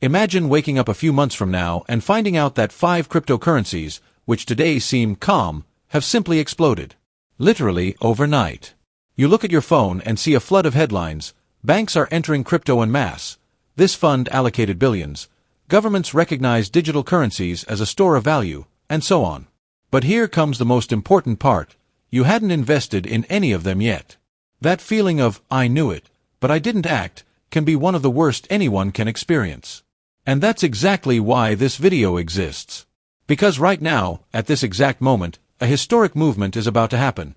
Imagine waking up a few months from now and finding out that 5 cryptocurrencies, which today seem calm, have simply exploded. Literally overnight. You look at your phone and see a flood of headlines. Banks are entering crypto en masse. This fund allocated billions. Governments recognize digital currencies as a store of value, and so on. But here comes the most important part. You hadn't invested in any of them yet. That feeling of, I knew it, but I didn't act, can be one of the worst anyone can experience. And that's exactly why this video exists. Because right now, at this exact moment, a historic movement is about to happen.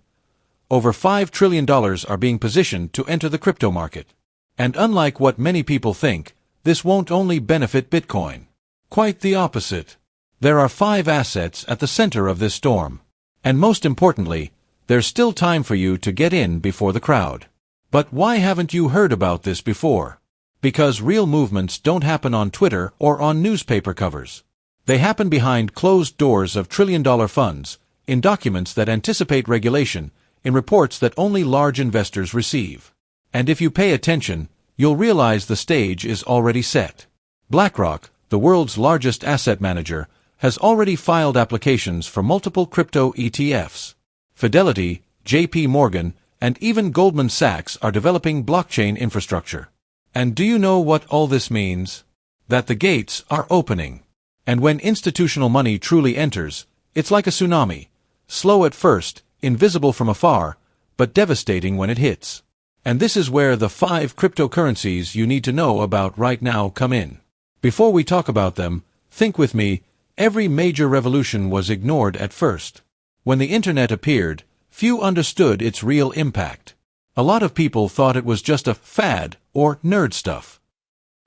Over $5 trillion are being positioned to enter the crypto market. And unlike what many people think, this won't only benefit Bitcoin. Quite the opposite. There are 5 assets at the center of this storm. And most importantly, there's still time for you to get in before the crowd. But why haven't you heard about this before? Because real movements don't happen on Twitter or on newspaper covers. They happen behind closed doors of trillion-dollar funds, in documents that anticipate regulation, in reports that only large investors receive. And if you pay attention, you'll realize the stage is already set. BlackRock, the world's largest asset manager, has already filed applications for multiple crypto ETFs. Fidelity, JP Morgan, and even Goldman Sachs are developing blockchain infrastructure. And do you know what all this means? That the gates are opening. And when institutional money truly enters, it's like a tsunami. Slow at first, invisible from afar, but devastating when it hits. And this is where the 5 cryptocurrencies you need to know about right now come in. Before we talk about them, think with me, every major revolution was ignored at first. When the internet appeared, few understood its real impact. A lot of people thought it was just a fad or nerd stuff.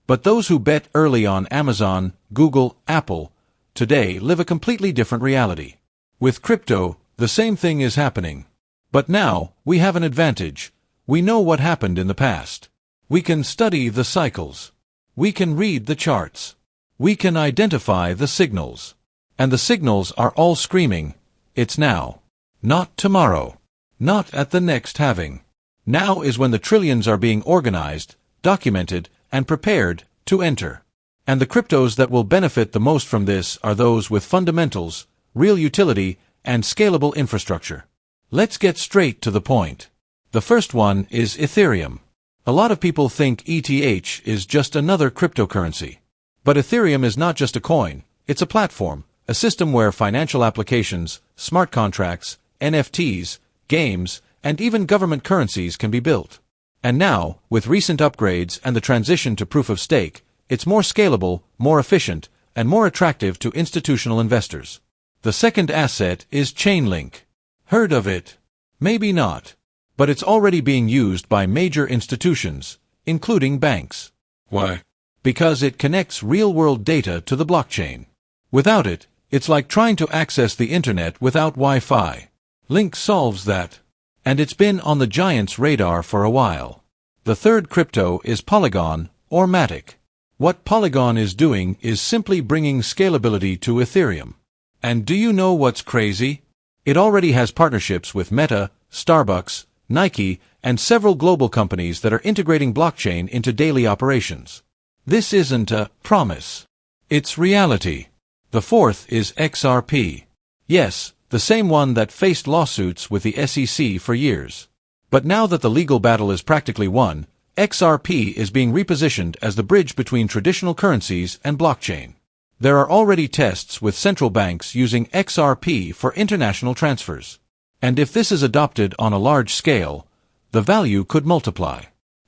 But those who bet early on Amazon, Google, Apple, today live a completely different reality. With crypto, the same thing is happening. But now, we have an advantage. We know what happened in the past. We can study the cycles. We can read the charts. We can identify the signals. And the signals are all screaming, it's now. Not tomorrow. Not at the next halving. Now is when the trillions are being organized, documented, and prepared to enter. And the cryptos that will benefit the most from this are those with fundamentals, real utility, and scalable infrastructure. Let's get straight to the point. The first one is Ethereum. A lot of people think ETH is just another cryptocurrency. But Ethereum is not just a coin, it's a platform, a system where financial applications, smart contracts, NFTs, games, and even government currencies can be built. And now, with recent upgrades and the transition to proof of stake, it's more scalable, more efficient, and more attractive to institutional investors. The second asset is Chainlink. Heard of it? Maybe not. But it's already being used by major institutions, including banks. Why? Because it connects real-world data to the blockchain. Without it, it's like trying to access the internet without Wi-Fi. Link solves that. And it's been on the giants' radar for a while. The third crypto is Polygon, or Matic. What Polygon is doing is simply bringing scalability to Ethereum. And do you know what's crazy? It already has partnerships with Meta, Starbucks, Nike, and several global companies that are integrating blockchain into daily operations. This isn't a promise. It's reality. The fourth is XRP. Yes, the same one that faced lawsuits with the SEC for years. But now that the legal battle is practically won, XRP is being repositioned as the bridge between traditional currencies and blockchain. There are already tests with central banks using XRP for international transfers. And if this is adopted on a large scale, the value could multiply.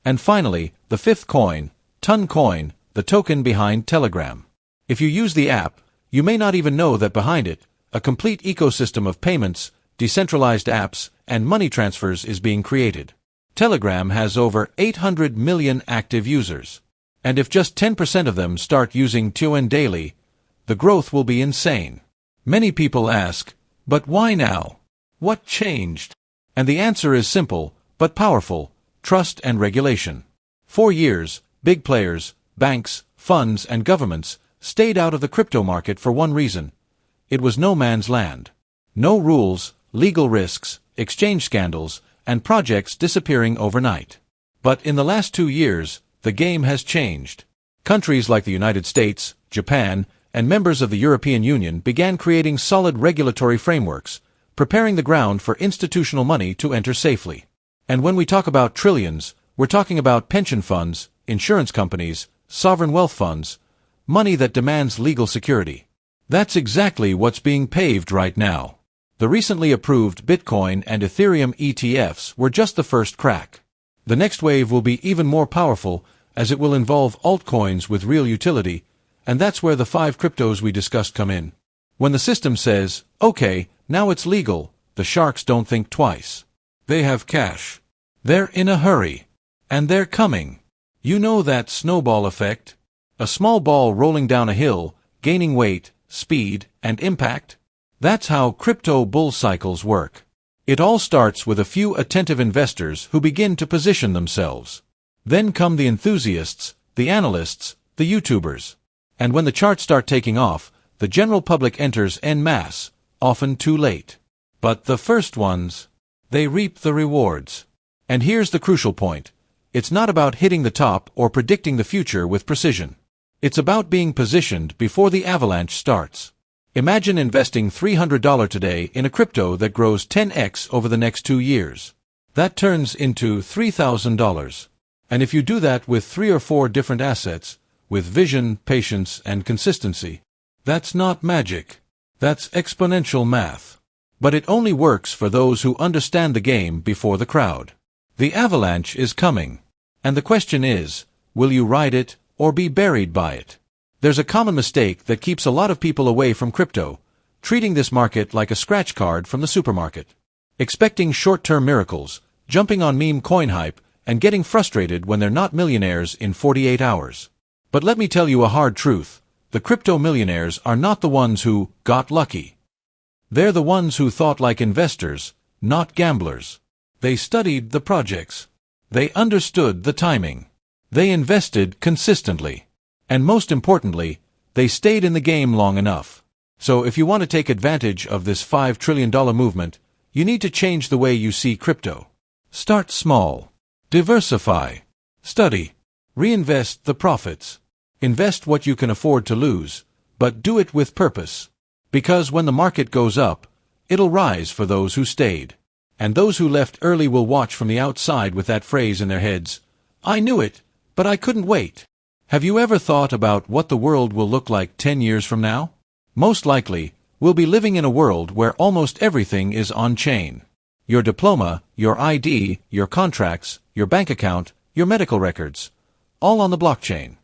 And finally, the fifth coin, Toncoin, the token behind Telegram. If you use the app, you may not even know that behind it, a complete ecosystem of payments, decentralized apps, and money transfers is being created. Telegram has over 800 million active users. And if just 10% of them start using Tion daily, the growth will be insane. Many people ask, but why now? What changed? And the answer is simple, but powerful: trust and regulation. For years, big players, banks, funds, and governments stayed out of the crypto market for one reason. It was no man's land. No rules, legal risks, exchange scandals, and projects disappearing overnight. But in the last 2 years, the game has changed. Countries like the United States, Japan, and members of the European Union began creating solid regulatory frameworks, preparing the ground for institutional money to enter safely. And when we talk about trillions, we're talking about pension funds, insurance companies, sovereign wealth funds, money that demands legal security. That's exactly what's being paved right now. The recently approved Bitcoin and Ethereum ETFs were just the first crack. The next wave will be even more powerful, as it will involve altcoins with real utility, and that's where the 5 cryptos we discussed come in. When the system says, okay, now it's legal, the sharks don't think twice. They have cash. They're in a hurry. And they're coming. You know that snowball effect? A small ball rolling down a hill, gaining weight, speed, and impact? That's how crypto bull cycles work. It all starts with a few attentive investors who begin to position themselves. Then come the enthusiasts, the analysts, the YouTubers. And when the charts start taking off, the general public enters en masse, often too late. But the first ones, they reap the rewards. And here's the crucial point. It's not about hitting the top or predicting the future with precision. It's about being positioned before the avalanche starts. Imagine investing $300 today in a crypto that grows 10x over the next 2 years. That turns into $3,000. And if you do that with 3 or 4 different assets, with vision, patience, and consistency, that's not magic. That's exponential math. But it only works for those who understand the game before the crowd. The avalanche is coming. And the question is, will you ride it or be buried by it? There's a common mistake that keeps a lot of people away from crypto, treating this market like a scratch card from the supermarket. Expecting short-term miracles, jumping on meme coin hype, and getting frustrated when they're not millionaires in 48 hours. But let me tell you a hard truth. The crypto millionaires are not the ones who got lucky. They're the ones who thought like investors, not gamblers. They studied the projects. They understood the timing. They invested consistently. And most importantly, they stayed in the game long enough. So if you want to take advantage of this $5 trillion movement, you need to change the way you see crypto. Start small. Diversify. Study. Reinvest the profits. Invest what you can afford to lose, but do it with purpose. Because when the market goes up, it'll rise for those who stayed. And those who left early will watch from the outside with that phrase in their heads, I knew it, but I couldn't wait. Have you ever thought about what the world will look like 10 years from now? Most likely, we'll be living in a world where almost everything is on-chain. Your diploma, your ID, your contracts, your bank account, your medical records, all on the blockchain.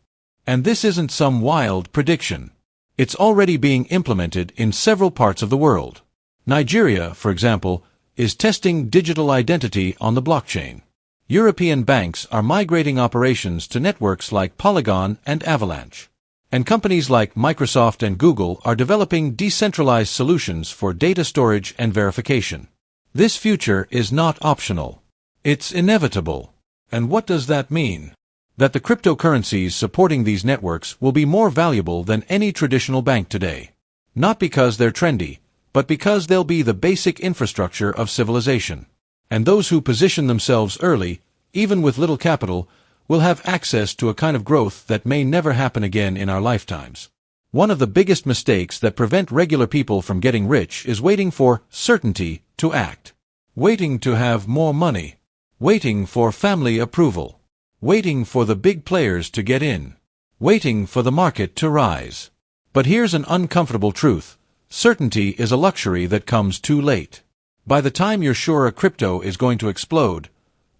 And this isn't some wild prediction. It's already being implemented in several parts of the world. Nigeria, for example, is testing digital identity on the blockchain. European banks are migrating operations to networks like Polygon and Avalanche. And companies like Microsoft and Google are developing decentralized solutions for data storage and verification. This future is not optional. It's inevitable. And what does that mean? That the cryptocurrencies supporting these networks will be more valuable than any traditional bank today. Not because they're trendy, but because they'll be the basic infrastructure of civilization. And those who position themselves early, even with little capital, will have access to a kind of growth that may never happen again in our lifetimes. One of the biggest mistakes that prevent regular people from getting rich is waiting for certainty to act. Waiting to have more money. Waiting for family approval. Waiting for the big players to get in. Waiting for the market to rise. But here's an uncomfortable truth. Certainty is a luxury that comes too late. By the time you're sure a crypto is going to explode,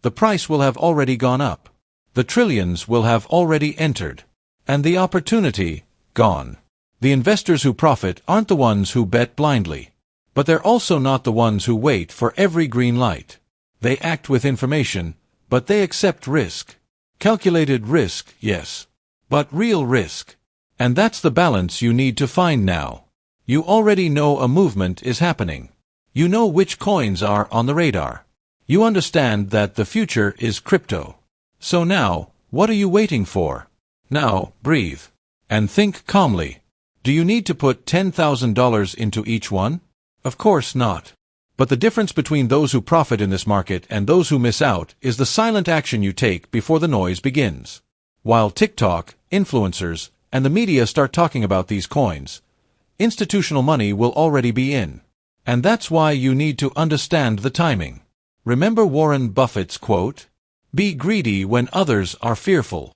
the price will have already gone up. The trillions will have already entered. And the opportunity, gone. The investors who profit aren't the ones who bet blindly. But they're also not the ones who wait for every green light. They act with information, but they accept risk. Calculated risk, yes. But real risk. And that's the balance you need to find now. You already know a movement is happening. You know which coins are on the radar. You understand that the future is crypto. So now, what are you waiting for? Now, breathe. And think calmly. Do you need to put $10,000 into each one? Of course not. But the difference between those who profit in this market and those who miss out is the silent action you take before the noise begins. While TikTok, influencers, and the media start talking about these coins, institutional money will already be in. And that's why you need to understand the timing. Remember Warren Buffett's quote? Be greedy when others are fearful.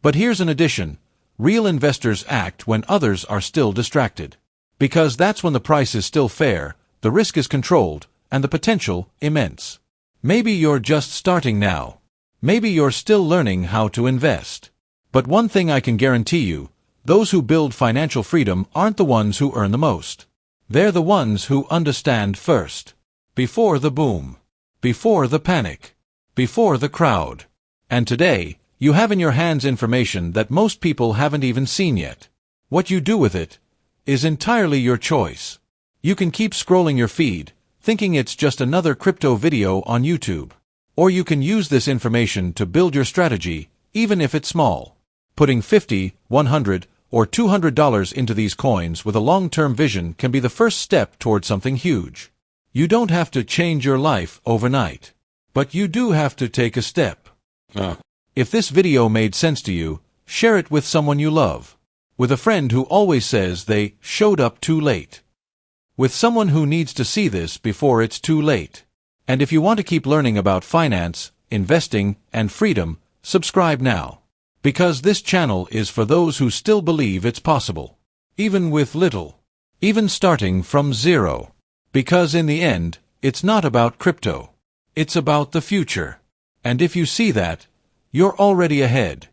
But here's an addition. Real investors act when others are still distracted. Because that's when the price is still fair, the risk is controlled, and the potential immense. Maybe you're just starting now. Maybe you're still learning how to invest. But one thing I can guarantee you, those who build financial freedom aren't the ones who earn the most. They're the ones who understand first. Before the boom. Before the panic. Before the crowd. And today, you have in your hands information that most people haven't even seen yet. What you do with it is entirely your choice. You can keep scrolling your feed, thinking it's just another crypto video on YouTube. Or you can use this information to build your strategy, even if it's small. Putting $50, $100, or $200 into these coins with a long-term vision can be the first step toward something huge. You don't have to change your life overnight. But you do have to take a step. If this video made sense to you, share it with someone you love. With a friend who always says they showed up too late. With someone who needs to see this before it's too late. And if you want to keep learning about finance, investing, and freedom, subscribe now. Because this channel is for those who still believe it's possible. Even with little. Even starting from zero. Because in the end, it's not about crypto. It's about the future. And if you see that, you're already ahead.